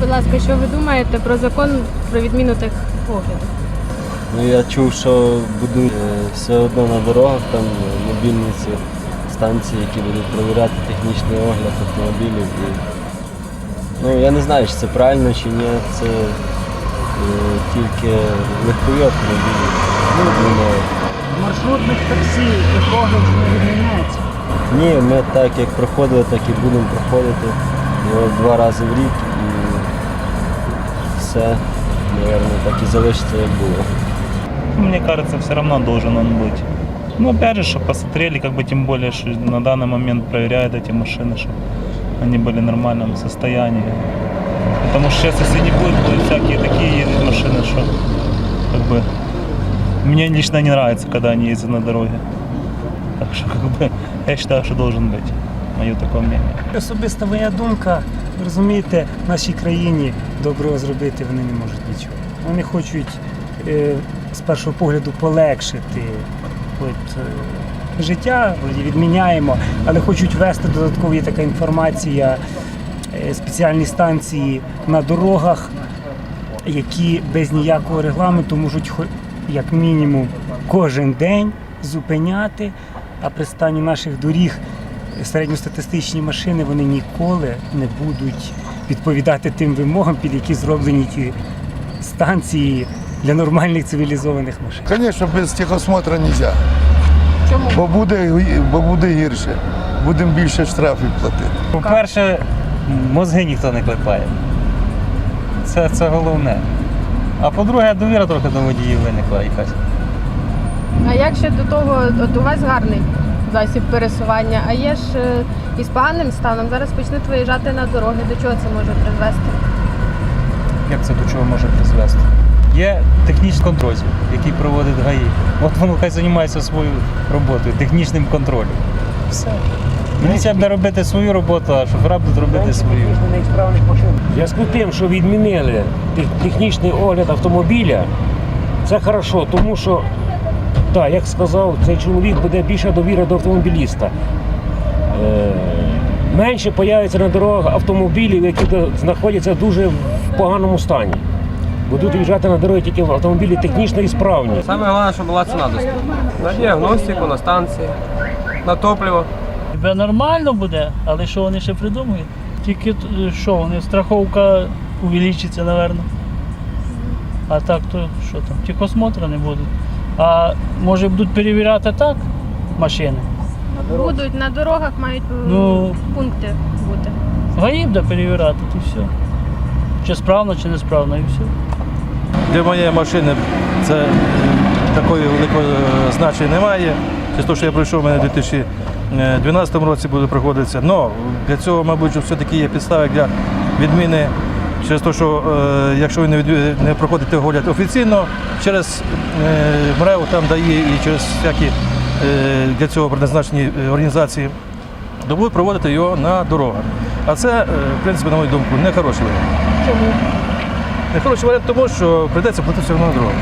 будь ласка, що ви думаєте про закон про відміну тих оглядів? Ну, я чув, що будуть все одно на дорогах там мобільні ці станції, які будуть перевіряти технічний огляд автомобілів. Ну, я не знаю, чи це правильно чи ні, це тільки легкові автомобілі. В маршрутних таксі огляд не відміняється. Ні, ми так як проходили, так і будемо проходити його 2 рази в рік і все, мабуть, так і залишиться, як було. Мне кажется, все равно должен он быть. Но опять же, чтобы посмотрели, как бы тем более, что на данный момент проверяют эти машины, чтобы они были в нормальном состоянии. Потому что сейчас, если не будет, будут всякие такие ездить машины, что как бы мне лично не нравится, когда они ездят на дороге. Так что как бы я считаю, что должен быть. Мое такое мнение. Особиста моя думка, ви розумієте, в нашій країні доброго зробити вони не можуть нічого. Вони хочуть з першого погляду полегшити життя, відміняємо, але хочуть ввести додатково, є така інформація, спеціальні станції на дорогах, які без ніякого регламенту можуть як мінімум кожен день зупиняти, а при стані наших доріг середньостатистичні машини, вони ніколи не будуть відповідати тим вимогам, під які зроблені ті станції для нормальних цивілізованих машин. Звісно, без техосмотру не можна. Чому? Бо буде гірше. Будемо більше штрафів платити. По-перше, мозги ніхто не клепає. Це головне. А по-друге, довіра трохи до водіїв виникла якась. А як ще до того, от у вас гарний засіб пересування, а є ж із поганим станом, зараз почнуть виїжджати на дороги, до чого це може призвести? Як це до чого може призвести? Є технічний контроль, який проводить ГАІ. От воно хай займається своєю роботою, технічним контролем. Все. Міліція буде робити свою роботу, а шофера будуть робити свою. В зв'язку з тим, що відмінили технічний огляд автомобіля, це хорошо, тому що, так, як сказав, цей чоловік, буде більша довіра до автомобіліста. Менше з'явиться на дорогах автомобілів, які знаходяться дуже в поганому стані. Будуть виїжджати на дороги тільки автомобілі технічно і справні. Саме головне, щоб була ціна доступна. На діагностику, на станції, на топливо. Тебе нормально буде, але що вони ще придумають? Тільки що, вони страховка увеличиться, мабуть. А так то що там, техосмотра не будуть. А може будуть перевіряти так машини? Будуть, на дорогах мають пункти бути. ГАІ буде перевіряти, і все. Чи справно, чи несправно, і все. Для моєї машини це такої великого значення немає. Через те, що я пройшов, у мене в 2012 році буде проходитися. Але для цього, мабуть, все-таки є підстави для відміни. Через те, що якщо ви не проходите огляд офіційно, через МРЕО там дає і через всякі для цього призначені організації, то будуть проводити його на дорогах. А це, в принципі, на мою думку, не хороший варіант. Чому? Не хороший варіант тому, що прийдеться платити все одно на дорогу.